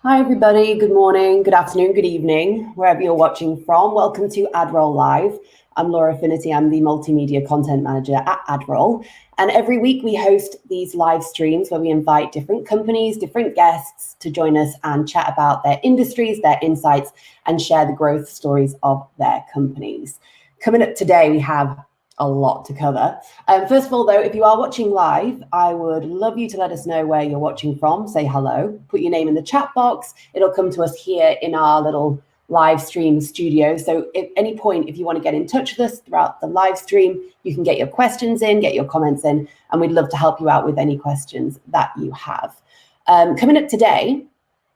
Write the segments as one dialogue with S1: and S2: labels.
S1: Hi, everybody. Good morning, good afternoon, good evening, wherever you're watching from. Welcome to AdRoll Live. I'm Laura Finity. I'm the Multimedia Content Manager at AdRoll. And every week we host these live streams where we invite different companies, different guests to join us and chat about their industries, their insights, and share the growth stories of their companies. Coming up today, we have a lot to cover. First of all, though, if you are watching live, I would love you to let us know where you're watching from. Say hello, put your name in the chat box. It'll come to us here in our little live stream studio. So at any point, if you want to get in touch with us throughout the live stream, you can get your questions in, get your comments in, and we'd love to help you out with any questions that you have. Coming up today,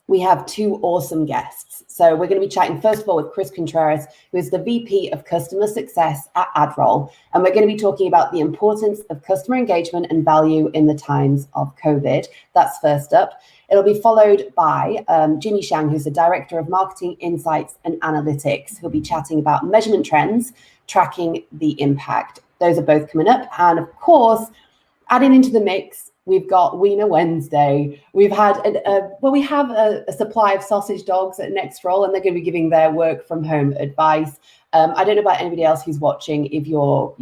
S1: we have two awesome guests. So we're going to be chatting first of all with Chris Contreras, who is the VP of Customer Success at AdRoll. And we're going to be talking about the importance of customer engagement and value in the times of COVID. That's first up. It'll be followed by Shang, who's the Director of Marketing Insights and Analytics. He'll be chatting about measurement trends, tracking the impact. Those are both coming up. And of course, adding into the mix, we've got Weiner Wednesday. We've had we have a supply of sausage dogs at NextRoll, and they're going to be giving their work from home advice. I don't know about anybody else who's watching. If you're,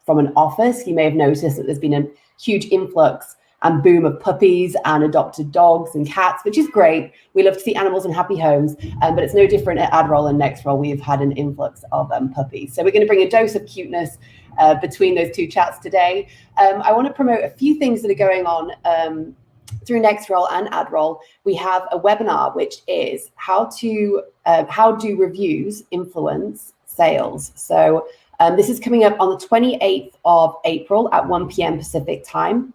S1: from an office, you may have noticed that there's been a huge influx and boom of puppies and adopted dogs and cats, which is great. We love to see animals in happy homes, but it's no different at AdRoll and NextRoll. We've had an influx of puppies. So we're going to bring a dose of cuteness between those two chats today. I want to promote a few things that are going on through NextRoll and AdRoll. We have a webinar, which is how do reviews influence sales? So this is coming up on the 28th of April at 1 p.m. Pacific time.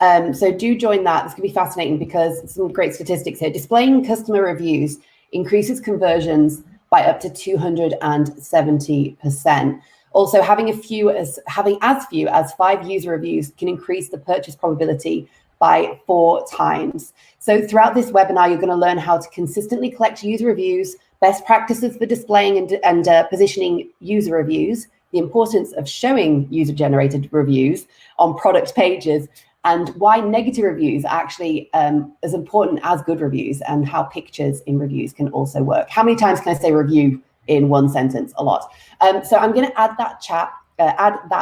S1: So do join that. It's going to be fascinating because some great statistics here. Displaying customer reviews increases conversions by up to 270%. Also, having as few as 5 user reviews can increase the purchase probability by 4 times. So throughout this webinar, you're going to learn how to consistently collect user reviews, best practices for displaying and positioning user reviews, the importance of showing user-generated reviews on product pages, and why negative reviews are actually as important as good reviews, and how pictures in reviews can also work. How many times can I say review in one sentence? A lot. So I'm going to add that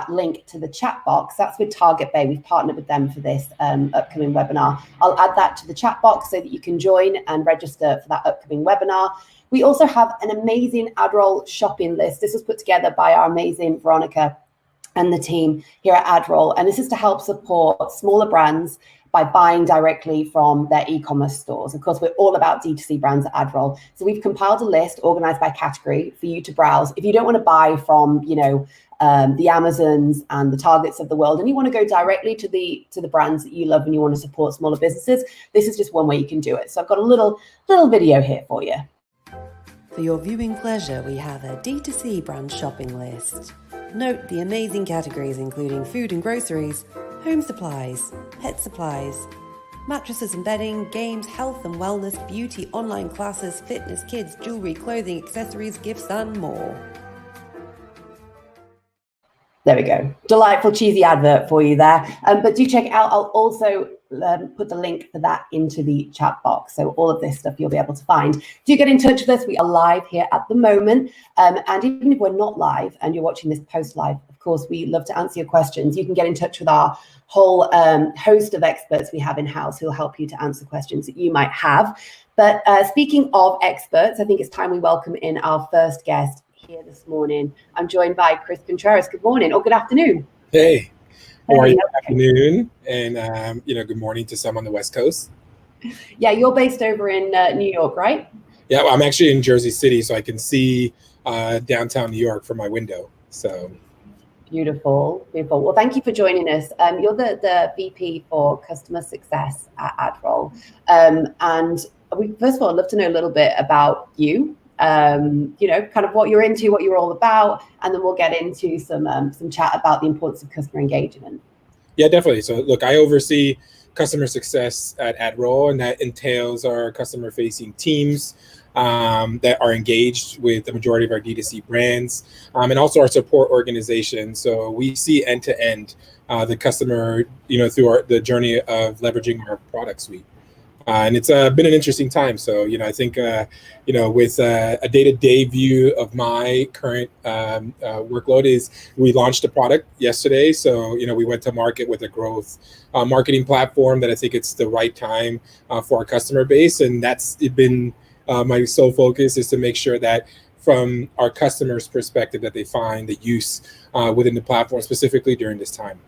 S1: link to the chat box. That's with Target Bay. We've partnered with them for this upcoming webinar. I'll add that to the chat box so that you can join and register for that upcoming webinar. We also have an amazing AdRoll shopping list. This was put together by our amazing Veronica and the team here at AdRoll. And this is to help support smaller brands by buying directly from their e-commerce stores. Of course, we're all about D2C brands at AdRoll. So we've compiled a list organized by category for you to browse. If you don't want to buy from, the Amazons and the Targets of the world, and you want to go directly to the brands that you love and you want to support smaller businesses, this is just one way you can do it. So I've got a little video here for you.
S2: For your viewing pleasure, we have a D2C brand shopping list. Note the amazing categories including food and groceries, home supplies, pet supplies, mattresses and bedding, games, health and wellness, beauty, online classes, fitness, kids, jewelry, clothing, accessories, gifts, and more.
S1: There we go. Delightful, cheesy advert for you there. But do check it out. I'll also put the link for that into the chat box. So all of this stuff you'll be able to find. Do get in touch with us. We are live here at the moment. And even if we're not live and you're watching this post-live, of course, we love to answer your questions. You can get in touch with our whole host of experts we have in-house who'll help you to answer questions that you might have. But speaking of experts, I think it's time we welcome in our first guest here this morning. I'm joined by Chris Contreras. Good morning or good afternoon.
S3: Hey, how are you? Good afternoon, and good morning to some on the West Coast.
S1: Yeah, you're based over in New York, right?
S3: Yeah, well, I'm actually in Jersey City, so I can see downtown New York from my window. So
S1: beautiful. Well, thank you for joining us. You're the VP for Customer Success at AdRoll, and we first of all, I'd love to know a little bit about you. Kind of what you're into, what you're all about, and then we'll get into some chat about the importance of customer engagement.
S3: Yeah, definitely. So look, I oversee customer success at AdRoll, and that entails our customer-facing teams that are engaged with the majority of our D2C brands, and also our support organization. So we see end-to-end the customer, through the journey of leveraging our product suite. And it's been an interesting time. So, I think, with a day-to-day view of my current workload is we launched a product yesterday. So, we went to market with a growth marketing platform that I think it's the right time for our customer base. And that's been my sole focus, is to make sure that from our customers' perspective that they find the use within the platform, specifically during this time.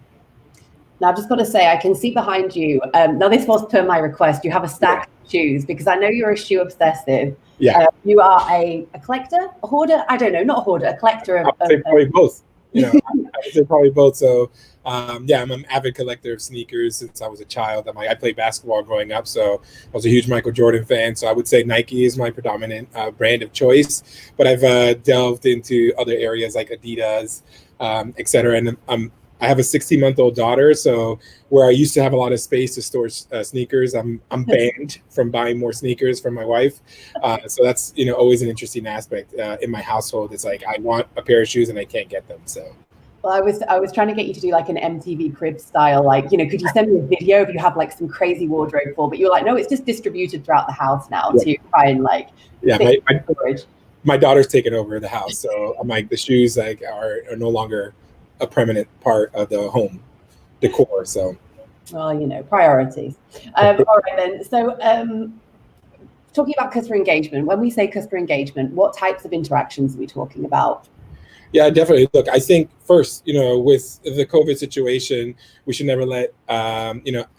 S1: Now, I've just got to say, I can see behind you. Now, this was per my request. You have a stack of shoes, because I know you're a shoe obsessive.
S3: Yeah.
S1: You are a collector, a hoarder. I don't know, not a hoarder, a collector of.
S3: I would say probably both. I would say probably both. So, I'm an avid collector of sneakers since I was a child. I played basketball growing up, so I was a huge Michael Jordan fan. So I would say Nike is my predominant brand of choice. But I've delved into other areas like Adidas, et cetera. And I have a 16-month-old daughter, so where I used to have a lot of space to store sneakers, I'm banned from buying more sneakers from my wife. So that's always an interesting aspect in my household. It's like I want a pair of shoes and I can't get them. So.
S1: Well, I was trying to get you to do like an MTV Cribs style, like, could you send me a video if you have like some crazy wardrobe full? But you were like, no, it's just distributed throughout the house now to try and like.
S3: Yeah, my daughter's taken over the house, so I'm like the shoes like are no longer a permanent part of the home decor. So,
S1: well, priorities. All right then. So, talking about customer engagement, when we say customer engagement, what types of interactions are we talking about?
S3: Yeah, definitely. Look, I think first, with the COVID situation, we should never let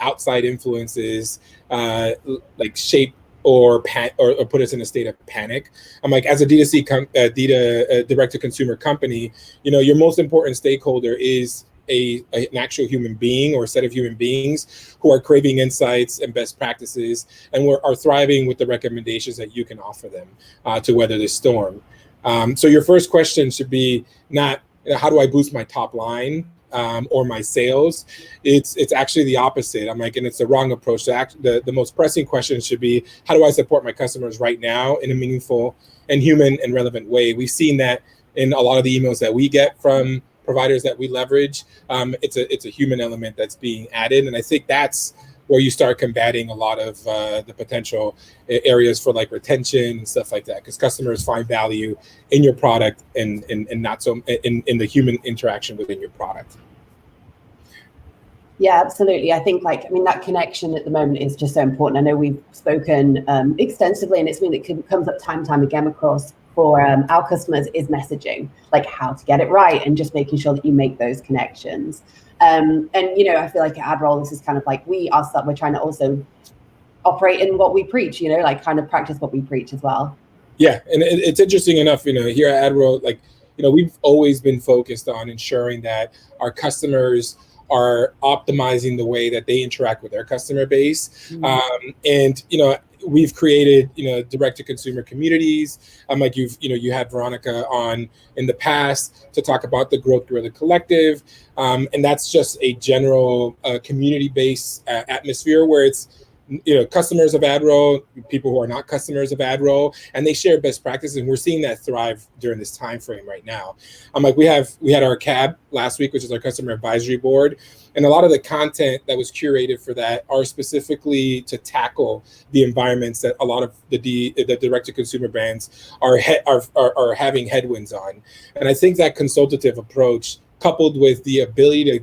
S3: outside influences like shape or put us in a state of panic. I'm like, as a D2C direct-to-consumer company, your most important stakeholder is an actual human being or a set of human beings who are craving insights and best practices and are thriving with the recommendations that you can offer them to weather this storm. So your first question should be not how do I boost my top line or my sales. It's actually the opposite. I'm like, and it's the wrong approach. The most pressing question should be, how do I support my customers right now in a meaningful and human and relevant way? We've seen that in a lot of the emails that we get from providers that we leverage. It's a human element that's being added, and I think that's where you start combating a lot of the potential areas for like retention and stuff like that, because customers find value in your product and not so in the human interaction within your product.
S1: Yeah, absolutely. I think that connection at the moment is just so important. I know we've spoken extensively, and it's something that comes up time and time again across for our customers is messaging, like how to get it right and just making sure that you make those connections. And I feel like at AdRoll, this is kind of like we're trying to also operate in what we preach, like kind of practice what we preach as well.
S3: Yeah, and it's interesting enough, here at AdRoll, we've always been focused on ensuring that our customers are optimizing the way that they interact with their customer base. Mm-hmm. And we've created direct to consumer communities. Like you had Veronica on in the past to talk about the Growth Gorilla Collective, and that's just a general community based atmosphere where it's customers of AdRoll, people who are not customers of AdRoll, and they share best practices, and we're seeing that thrive during this time frame right now. Like we had our CAB last week, which is our customer advisory board, and a lot of the content that was curated for that are specifically to tackle the environments that a lot of the direct-to-consumer brands are having headwinds on. And I think that consultative approach, coupled with the ability to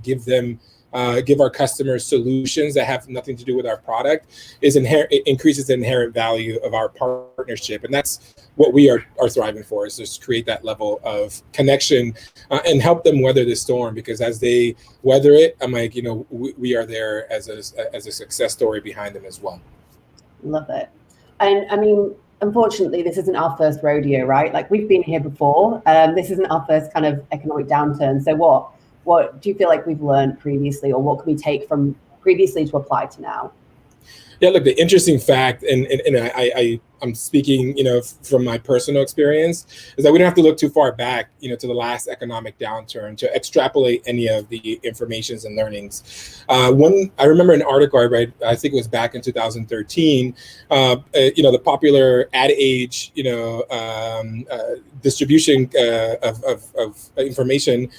S3: give our customers solutions that have nothing to do with our product, it increases the inherent value of our partnership, and that's what we are thriving for, is just create that level of connection and help them weather the storm. Because as they weather it, I'm like, we are there as a success story behind them as well.
S1: Love it. And I mean, unfortunately, this isn't our first rodeo, right? Like we've been here before. This isn't our first kind of economic downturn. So what do you feel like we've learned previously, or what can we take from previously to apply to now?
S3: Yeah, look, the interesting fact, and I'm speaking, from my personal experience, is that we don't have to look too far back, to the last economic downturn to extrapolate any of the informations and learnings. I remember an article I read, I think it was back in 2013, the popular Ad Age, distribution of information.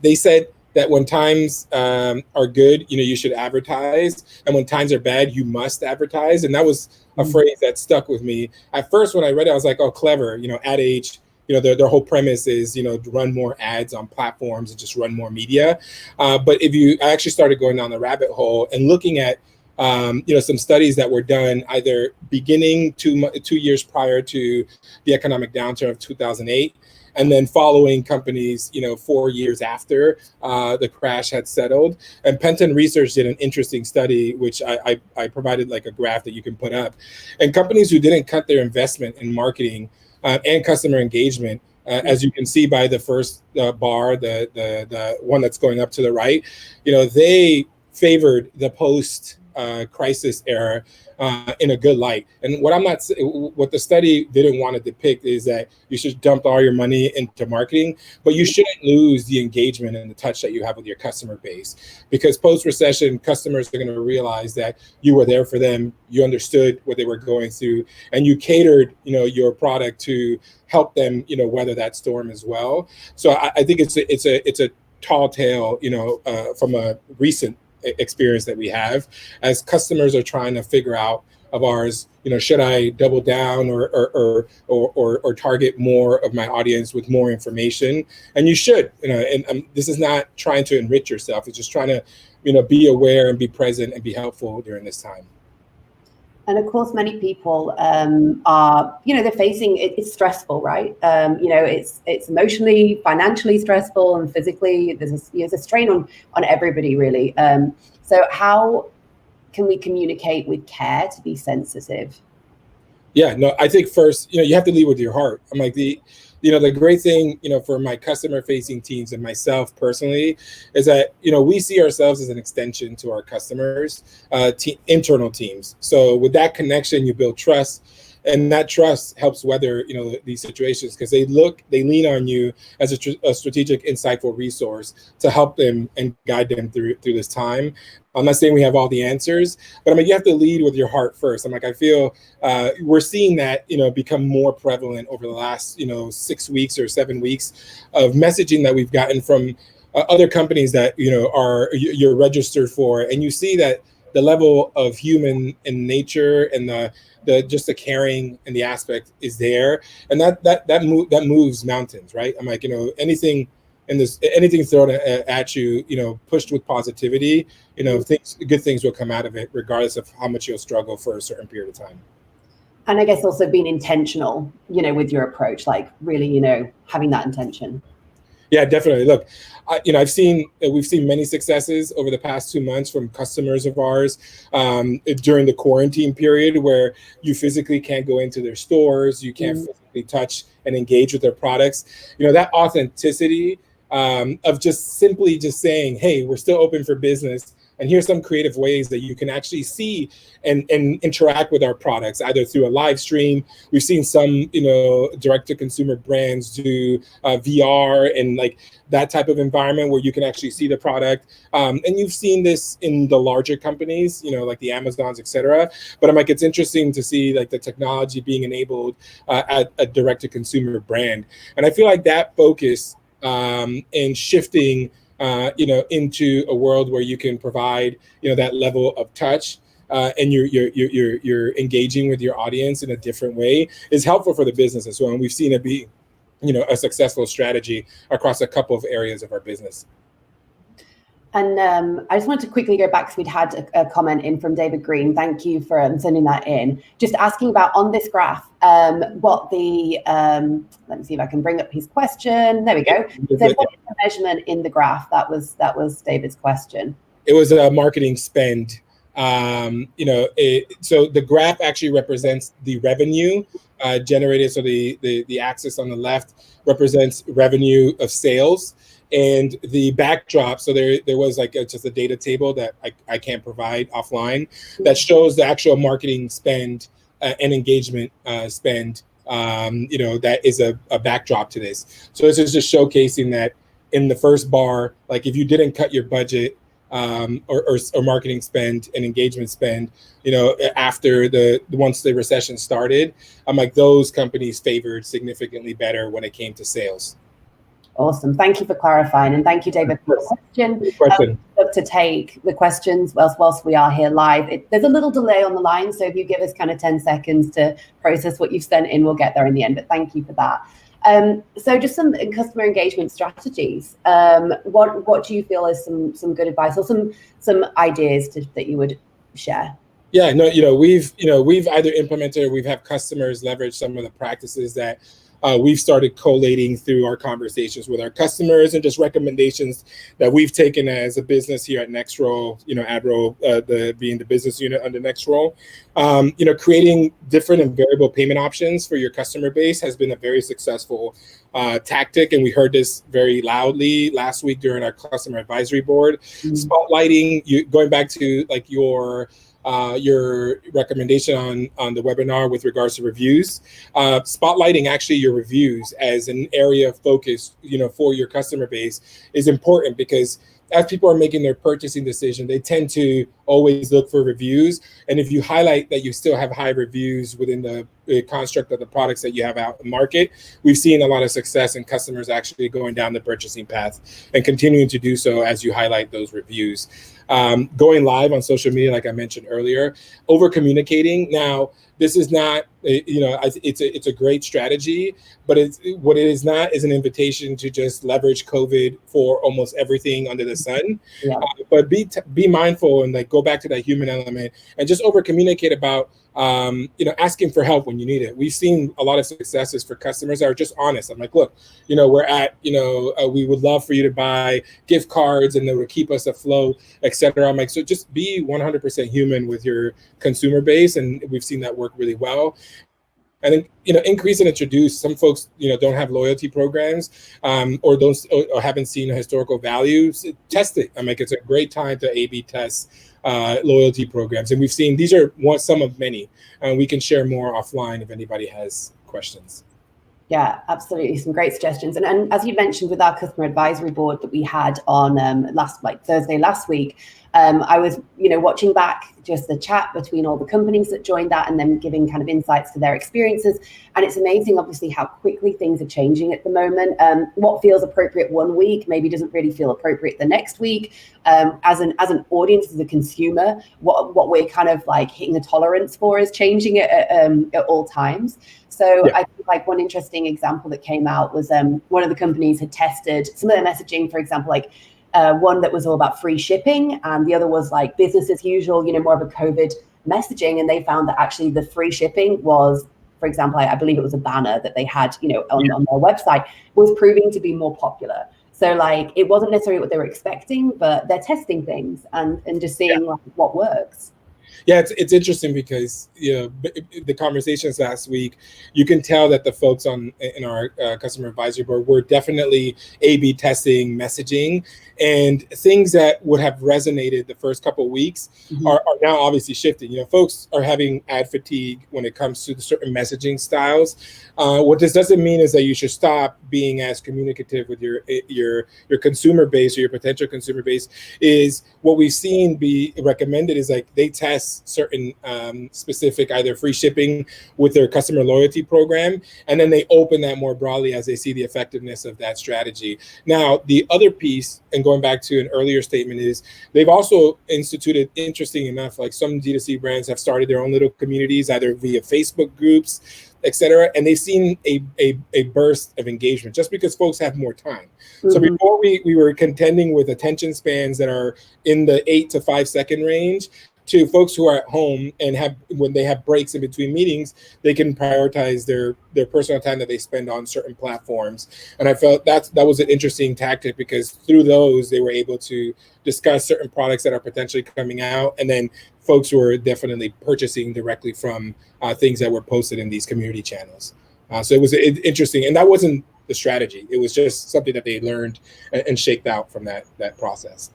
S3: They said that when times are good, you should advertise, and when times are bad, you must advertise. And that was a phrase that stuck with me. At first, when I read it, I was like, oh, clever. Ad age, their whole premise is, to run more ads on platforms and just run more media. But I actually started going down the rabbit hole and looking at some studies that were done either beginning 2 years prior to the economic downturn of 2008, and then following companies, 4 years after the crash had settled. And Penton Research did an interesting study, which I provided like a graph that you can put up. And companies who didn't cut their investment in marketing and customer engagement, as you can see by the first bar, the one that's going up to the right, they favored the post crisis era in a good light. And what the study didn't want to depict is that you should dump all your money into marketing, but you shouldn't lose the engagement and the touch that you have with your customer base, because post-recession customers are going to realize that you were there for them, you understood what they were going through, and you catered your product to help them weather that storm as well. So I think it's a tall tale from a recent experience that we have as customers are trying to figure out of ours, should I double down or target more of my audience with more information? And you should, and this is not trying to enrich yourself. It's just trying to, be aware and be present and be helpful during this time.
S1: And of course, many people are, they're facing, it's stressful, right? It's emotionally, financially stressful, and physically, there's a strain on everybody, really. So how can we communicate with care to be sensitive?
S3: Yeah, no, I think first, you have to lead with your heart. I'm like the great thing, for my customer facing teams and myself personally is that, we see ourselves as an extension to our customers, internal teams. So with that connection, you build trust, and that trust helps weather, these situations, because they lean on you as a strategic, insightful resource to help them and guide them through this time. I'm not saying we have all the answers, but you have to lead with your heart first. I feel we're seeing that, become more prevalent over the last, 6 weeks or 7 weeks of messaging that we've gotten from other companies that, you're registered for. And you see that the level of human in nature and the caring and the aspect is there. And that moves mountains, right? Anything thrown at you, pushed with positivity, good things will come out of it, regardless of how much you'll struggle for a certain period of time.
S1: And I guess also being intentional, with your approach, like really, having that intention.
S3: Yeah, definitely. Look, we've seen many successes over the past 2 months from customers of ours during the quarantine period, where you physically can't go into their stores, you can't physically touch and engage with their products. That authenticity of just simply saying, hey, we're still open for business, and here's some creative ways that you can actually see and interact with our products, either through a live stream. We've seen some, direct-to-consumer brands do VR and like that type of environment where you can actually see the product. And you've seen this in the larger companies, like the Amazons, et cetera. But it's interesting to see like the technology being enabled at a direct-to-consumer brand. And I feel like that focus and shifting into a world where you can provide, that level of touch, and you're engaging with your audience in a different way is helpful for the business as well. And we've seen it be, a successful strategy across a couple of areas of our business.
S1: And I just wanted to quickly go back, because we'd had a comment in from David Green. Thank you for sending that in. Just asking about on this graph, what the, let me see if I can bring up his question. There we go. So what is the measurement in the graph? That was David's question.
S3: It was a marketing spend. So the graph actually represents the revenue generated. So the axis on the left represents revenue of sales. And the backdrop, so there was like just a data table that I can't provide offline that shows the actual marketing spend and engagement spend, that is a backdrop to this. So this is just showcasing that in the first bar, like if you didn't cut your budget or marketing spend and engagement spend, after once the recession started, those companies favored significantly better when it came to sales.
S1: Awesome. Thank you for clarifying, and thank you, David, for the question.
S3: Good question.
S1: I'd love to take the questions whilst we are here live. There's a little delay on the line, so if you give us kind of 10 seconds to process what you've sent in, we'll get there in the end, but thank you for that. So just some customer engagement strategies. What do you feel is some good advice or some ideas that you would share?
S3: Yeah, no, we've either implemented or we've had customers leverage some of the practices that we've started collating through our conversations with our customers and just recommendations that we've taken as a business here at NextRoll, AdRoll being the business unit under NextRoll. Creating different and variable payment options for your customer base has been a very successful tactic. And we heard this very loudly last week during our customer advisory board. Spotlighting, going back to like your recommendation on the webinar with regards to reviews, spotlighting actually your reviews as an area of focus, for your customer base is important, because as people are making their purchasing decision, they tend to always look for reviews. And if you highlight that you still have high reviews within the construct of the products that you have out in the market, we've seen a lot of success in customers actually going down the purchasing path and continuing to do so as you highlight those reviews. Going live on social media, like I mentioned earlier, over communicating. Now, this is not, it's a great strategy, but what it is not is an invitation to just leverage COVID for almost everything under the sun.
S1: Yeah.
S3: But be mindful and like go back to that human element and just over communicate about asking for help when you need it. We've seen a lot of successes for customers that are just honest. I'm like, look, we're at, we would love for you to buy gift cards and that would keep us afloat, etc. I'm like, so just be 100% human with your consumer base, and we've seen that work really well. And then, increase and introduce. Some folks, don't have loyalty programs, or haven't seen historical values. Test it. I'm like, it's a great time to A/B test loyalty programs, and we've seen these are some of many. And we can share more offline if anybody has questions.
S1: Yeah, absolutely. Some great suggestions. And as you mentioned with our customer advisory board that we had on Thursday last week, I was, watching back just the chat between all the companies that joined that and then giving kind of insights to their experiences. And it's amazing, obviously, how quickly things are changing at the moment. What feels appropriate one week maybe doesn't really feel appropriate the next week. As an audience, as a consumer, what we're kind of like hitting a tolerance for is changing at all times. So yeah. I think like one interesting example that came out was one of the companies had tested some of their messaging, for example, like one that was all about free shipping, and the other was like business as usual, more of a COVID messaging. And they found that actually the free shipping was, for example, I believe it was a banner that they had, on their website, was proving to be more popular. So like it wasn't necessarily what they were expecting, but they're testing things and just seeing like what works.
S3: Yeah, it's interesting because the conversations last week, you can tell that the folks in our customer advisory board were definitely A/B testing messaging, and things that would have resonated the first couple of weeks are now obviously shifting. Folks are having ad fatigue when it comes to the certain messaging styles. What this doesn't mean is that you should stop being as communicative with your consumer base or your potential consumer base. Is what we've seen be recommended is like they test certain specific either free shipping with their customer loyalty program, and then they open that more broadly as they see the effectiveness of that strategy. Now, the other piece, and going back to an earlier statement, is they've also instituted, interesting enough, like some D2C brands have started their own little communities, either via Facebook groups, etc., and they've seen a burst of engagement just because folks have more time. So before we were contending with attention spans that are in the 8 to 5 second range, to folks who are at home and when they have breaks in between meetings, they can prioritize their personal time that they spend on certain platforms. And I felt that was an interesting tactic, because through those, they were able to discuss certain products that are potentially coming out, and then folks who are definitely purchasing directly from things that were posted in these community channels. So it was interesting, and that wasn't the strategy. It was just something that they learned and shaked out from that process.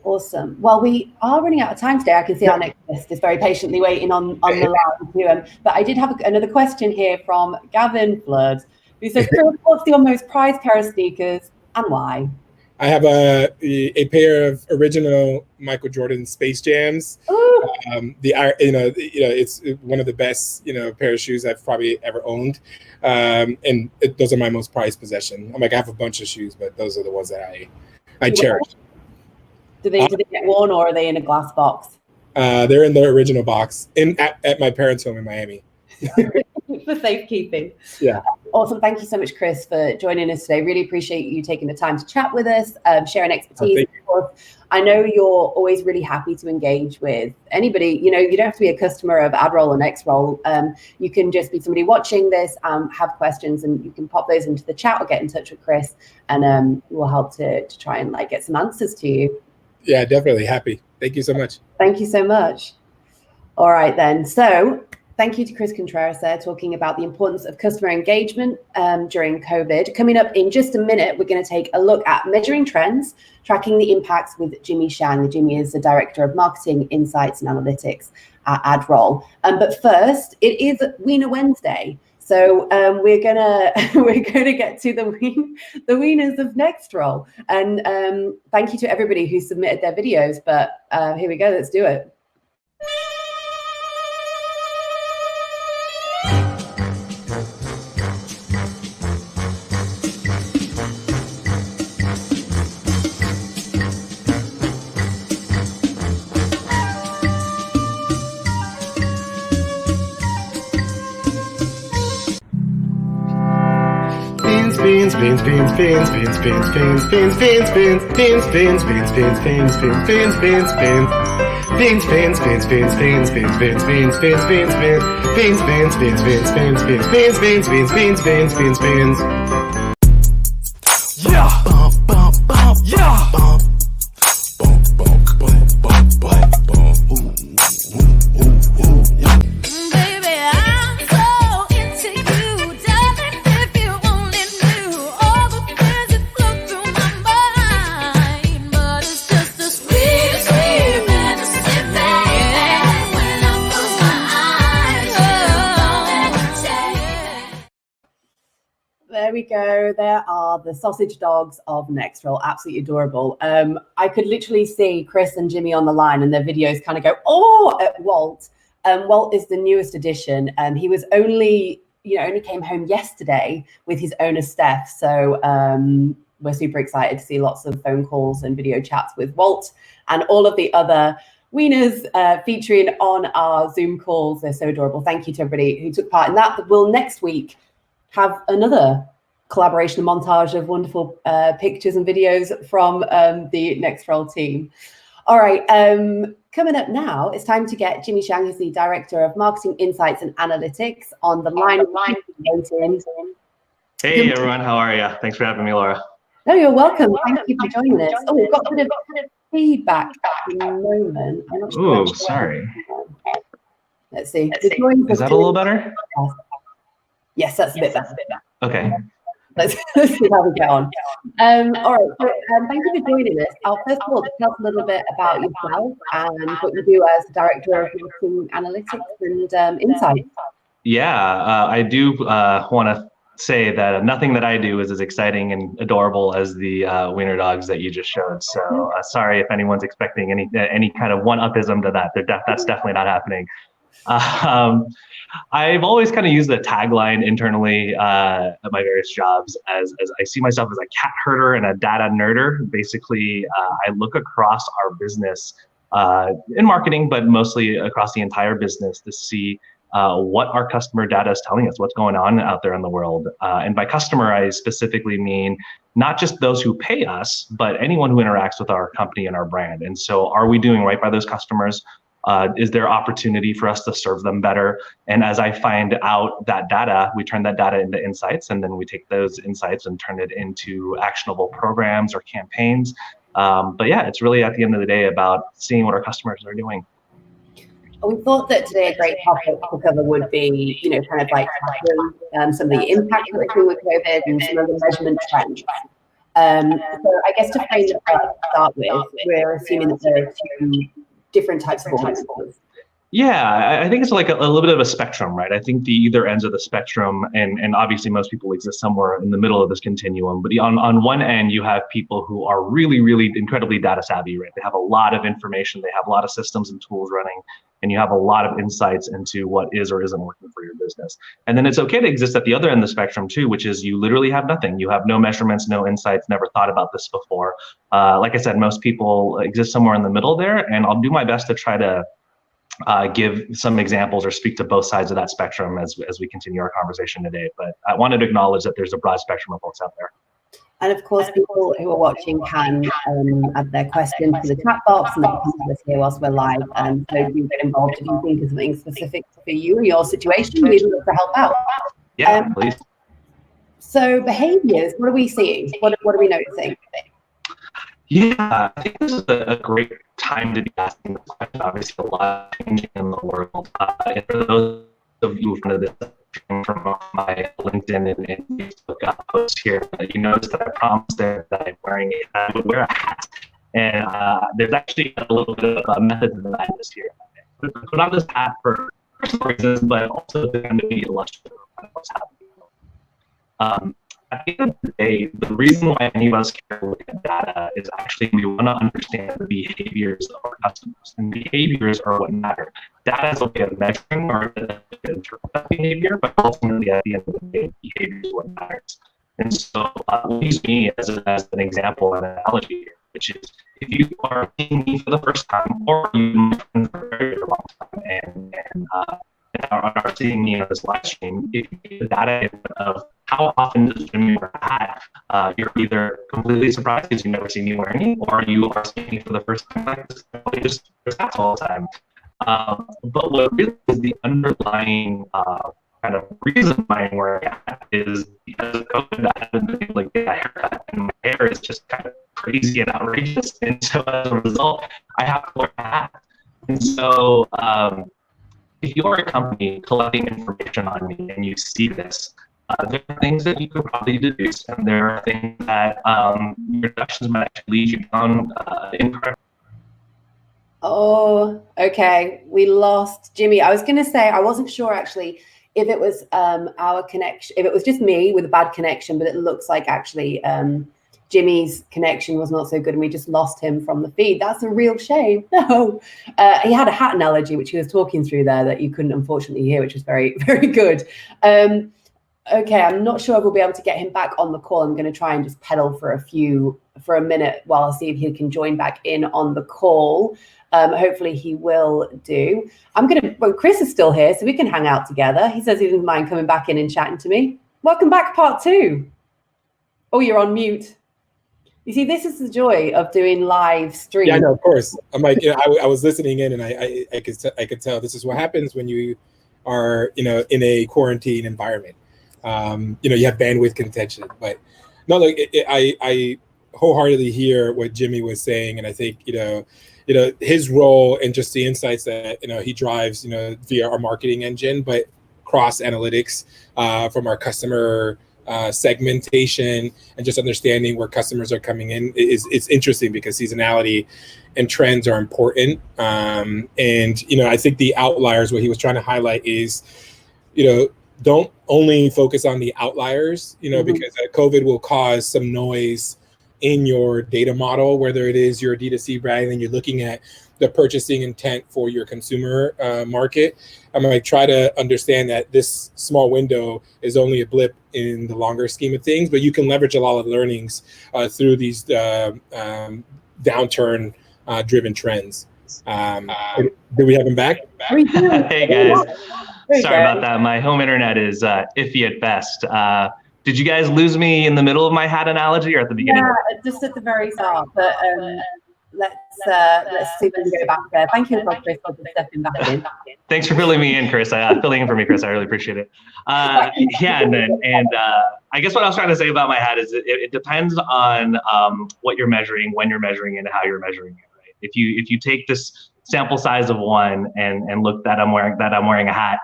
S1: Awesome. Well, we are running out of time today. I can see our next guest is very patiently waiting on the line too. But I did have another question here from Gavin Flood, who says, what's your most prized pair of sneakers and why?
S3: I have a pair of original Michael Jordan Space Jams. It's one of the best pair of shoes I've probably ever owned, and those are my most prized possession. I have a bunch of shoes, but those are the ones that I cherish.
S1: Do they get worn, or are they in a glass box?
S3: They're in the original box at my parents' home in Miami.
S1: For safekeeping.
S3: Yeah.
S1: Awesome. Thank you so much, Chris, for joining us today. Really appreciate you taking the time to chat with us, sharing expertise. Of course, I know you're always really happy to engage with anybody. You don't have to be a customer of AdRoll or NextRoll. You can just be somebody watching this, have questions, and you can pop those into the chat or get in touch with Chris, and we'll help to try and get some answers to you.
S3: Yeah, definitely happy. Thank you so much.
S1: Thank you so much. All right, then. So thank you to Chris Contreras there, talking about the importance of customer engagement during COVID. Coming up in just a minute, we're going to take a look at measuring trends, tracking the impacts with Jimmy Shang. Jimmy is the Director of Marketing, Insights and Analytics at AdRoll. But first, it is Weiner Wednesday. So we're gonna get to the wieners of NextRoll. And thank you to everybody who submitted their videos. But here we go. Let's do it. There we go. There are the sausage dogs of NextRoll. Absolutely adorable. I could literally see Chris and Jimmy on the line, and their videos kind of go, oh, at Walt. Walt is the newest addition, and he was only came home yesterday with his owner, Steph. So we're super excited to see lots of phone calls and video chats with Walt and all of the other wieners featuring on our Zoom calls. They're so adorable. Thank you to everybody who took part in that. We'll next week have another collaboration montage of wonderful pictures and videos from the NextRoll team. All right, coming up now, it's time to get Jimmy Shang, who's the Director of Marketing, Insights and Analytics, on the line.
S4: Hey everyone, how are you? Thanks for having me, Laura.
S1: No, you're welcome. Thank you for joining us. Oh, we've got a bit of feedback at the moment. I'm not sure.
S4: Oh, sorry.
S1: Let's see.
S4: Is that a little better?
S1: Yes, that's a bit better.
S4: Okay.
S1: Let's see how we get on. All right, so thank you for joining us. First of all, tell us a little bit about yourself and what you do as Director of Marketing, Analytics and Insights.
S4: Yeah, I do want to say that nothing that I do is as exciting and adorable as the wiener dogs that you just showed. So sorry if anyone's expecting any kind of one-upism to that. That's definitely not happening. I've always kind of used the tagline internally at my various jobs as I see myself as a cat herder and a data nerder. Basically, I look across our business in marketing, but mostly across the entire business to see what our customer data is telling us, what's going on out there in the world. And by customer, I specifically mean not just those who pay us, but anyone who interacts with our company and our brand. And so are we doing right by those customers? Is there opportunity for us to serve them better? And as I find out that data, we turn that data into insights, and then we take those insights and turn it into actionable programs or campaigns. But yeah, it's really at the end of the day about seeing what our customers are doing.
S1: We thought that today a great topic to cover would be, kind of like some of the impact that we're seeing with COVID and some of the measurement trends. So I guess to frame it up to start with, we're assuming that there are two different types of audiences.
S4: Yeah, I think it's like a little bit of a spectrum, right? I think the either ends of the spectrum, and obviously most people exist somewhere in the middle of this continuum. But on one end, you have people who are really, really incredibly data savvy, right? They have a lot of information, they have a lot of systems and tools running, and you have a lot of insights into what is or isn't working for your business. And then it's okay to exist at the other end of the spectrum too, which is you literally have nothing. You have no measurements, no insights, never thought about this before. Like I said, most people exist somewhere in the middle there, and I'll do my best to try to give some examples or speak to both sides of that spectrum as we continue our conversation today. But I wanted to acknowledge that there's a broad spectrum of folks out there.
S1: And of course, people who are watching can add their questions to the chat box, and they can see us here whilst we're live. So do get involved if you think of something specific for you or your situation. We'd love to help out.
S4: Yeah, please.
S1: So behaviors, what are we seeing? What are we noticing?
S4: Yeah, I think this is a great time to be asking this question. Obviously, a lot changing in the world. And for those of you who know this from my LinkedIn and Facebook posts here, you notice that I promised there that I would wear a hat. And there's actually a little bit of a method to the madness here. I put on this hat for personal reasons, but also to kind of be illustrative of what's happening. At the end of the day, the reason why any of us care to look at data is actually we want to understand the behaviors of our customers, and behaviors are what matter. Data is a way of measuring or to interpret that behavior, but ultimately at the end of the day, behavior is what matters. And so we'll use me as an example, an analogy here, which is if you are seeing me for the first time, or you've been my friend for a very long time, and are seeing me on this live stream, if you get the data of how often does Jimmy wear a hat, you're either completely surprised because you've never seen me wearing it, or you are seeing me for the first time like this, just wears hats all the time. But what really is the underlying kind of reason why I'm wearing a hat is because of COVID, I haven't been able to get a haircut, and my hair is just kind of crazy and outrageous, and so as a result, I have to wear a hat. And so if you're a company collecting information on me and you see this, there are things that you could probably deduce, and there are things that your deductions might actually lead you down incorrect.
S1: Oh, okay. We lost Jimmy. I was going to say, I wasn't sure actually if it was our connection, if it was just me with a bad connection, but it looks like actually Jimmy's connection was not so good and we just lost him from the feed. That's a real shame. No. He had a hat analogy, which he was talking through there that you couldn't unfortunately hear, which was very, very good. Okay, I'm not sure if we'll be able to get him back on the call. I'm going to try and just pedal for a minute while I see if he can join back in on the call. Hopefully he will do. Well, Chris is still here, so we can hang out together. He says he doesn't mind coming back in and chatting to me. Welcome back, part 2. Oh, you're on mute. You see, this is the joy of doing live stream.
S3: Yeah, no, of course. I'm like, I was listening in, and I could tell this is what happens when you are, in a quarantine environment. You have bandwidth contention, but no, like I wholeheartedly hear what Jimmy was saying, and I think his role and just the insights that he drives via our marketing engine, but cross analytics from our customer segmentation and just understanding where customers are coming in it's interesting because seasonality and trends are important. And I think the outliers, what he was trying to highlight is don't only focus on the outliers, because COVID will cause some noise in your data model, whether it is your D2C brand and you're looking at the purchasing intent for your consumer market. I'm going to try to understand that this small window is only a blip in the longer scheme of things, but you can leverage a lot of learnings through these downturn driven trends. Do we have him back?
S4: Hey guys. Sorry about that. My home internet is iffy at best. Did you guys lose me in the middle of my hat analogy or at the beginning?
S1: Yeah, just at the very start. But let's see if we can go back there. Thank you, Chris, for stepping back in.
S4: Thanks for filling me in, Chris. Filling in for me, Chris. I really appreciate it. Yeah, and I guess what I was trying to say about my hat is it depends on what you're measuring, when you're measuring, and how you're measuring it. Right? If you take this sample size of one and look that I'm wearing a hat.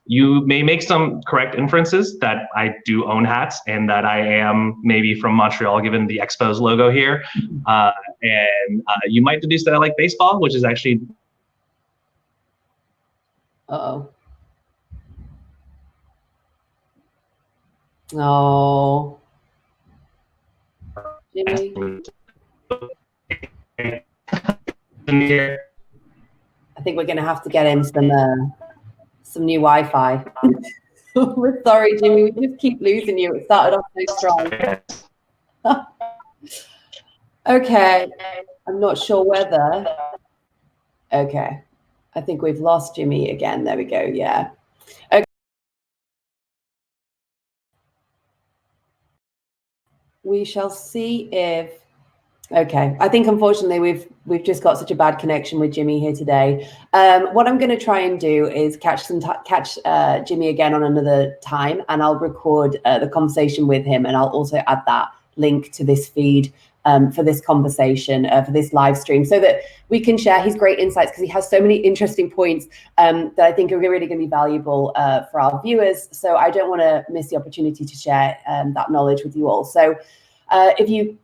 S4: You may make some correct inferences that I do own hats and that I am maybe from Montreal, given the Expos logo here. And you might deduce that I like baseball, which is actually
S1: Uh-oh. Oh. Jimmy? I think we're going to have to get him some new Wi-Fi. We're sorry, Jimmy. We just keep losing you. It started off so strong. Okay. I'm not sure whether. Okay. I think we've lost Jimmy again. There we go. Yeah. Okay. We shall see if. Okay, I think unfortunately we've just got such a bad connection with Jimmy here today. What I'm going to try and do is catch Jimmy again on another time, and I'll record the conversation with him, and I'll also add that link to this feed for this conversation, for this live stream, so that we can share his great insights, because he has so many interesting points that I think are really going to be valuable for our viewers. So I don't want to miss the opportunity to share that knowledge with you all. So if you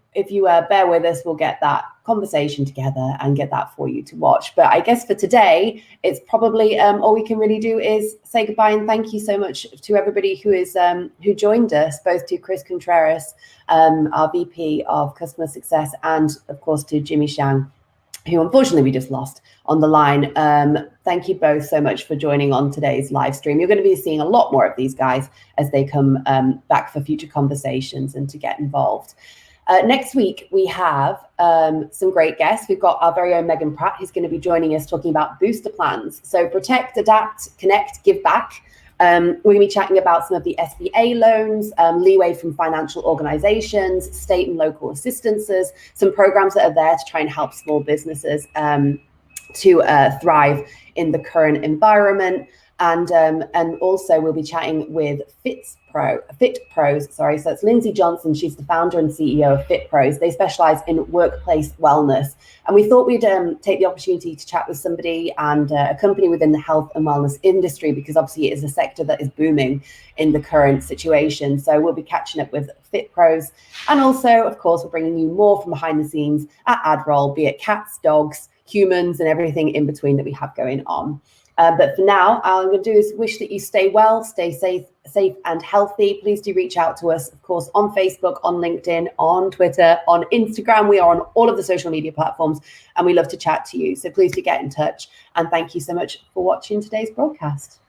S1: bear with us, we'll get that conversation together and get that for you to watch. But I guess for today, it's probably all we can really do is say goodbye and thank you so much to everybody who joined us, both to Chris Contreras, our VP of Customer Success, and of course to Jimmy Shang, who unfortunately we just lost on the line. Thank you both so much for joining on today's live stream. You're going to be seeing a lot more of these guys as they come back for future conversations and to get involved. Next week, we have some great guests. We've got our very own Megan Pratt, who's going to be joining us talking about booster plans. So protect, adapt, connect, give back. We're going to be chatting about some of the SBA loans, leeway from financial organizations, state and local assistances, some programs that are there to try and help small businesses to thrive in the current environment. And also we'll be chatting with Fit Pros. So it's Lindsay Johnson. She's the founder and CEO of Fit Pros. They specialize in workplace wellness. And we thought we'd take the opportunity to chat with somebody and a company within the health and wellness industry, because obviously it is a sector that is booming in the current situation. So we'll be catching up with Fit Pros. And also, of course, we're bringing you more from behind the scenes at AdRoll, be it cats, dogs, humans, and everything in between that we have going on. But for now, all I'm going to do is wish that you stay well, stay safe and healthy. Please do reach out to us, of course, on Facebook, on LinkedIn, on Twitter, on Instagram. We are on all of the social media platforms, and we love to chat to you. So please do get in touch. And thank you so much for watching today's broadcast.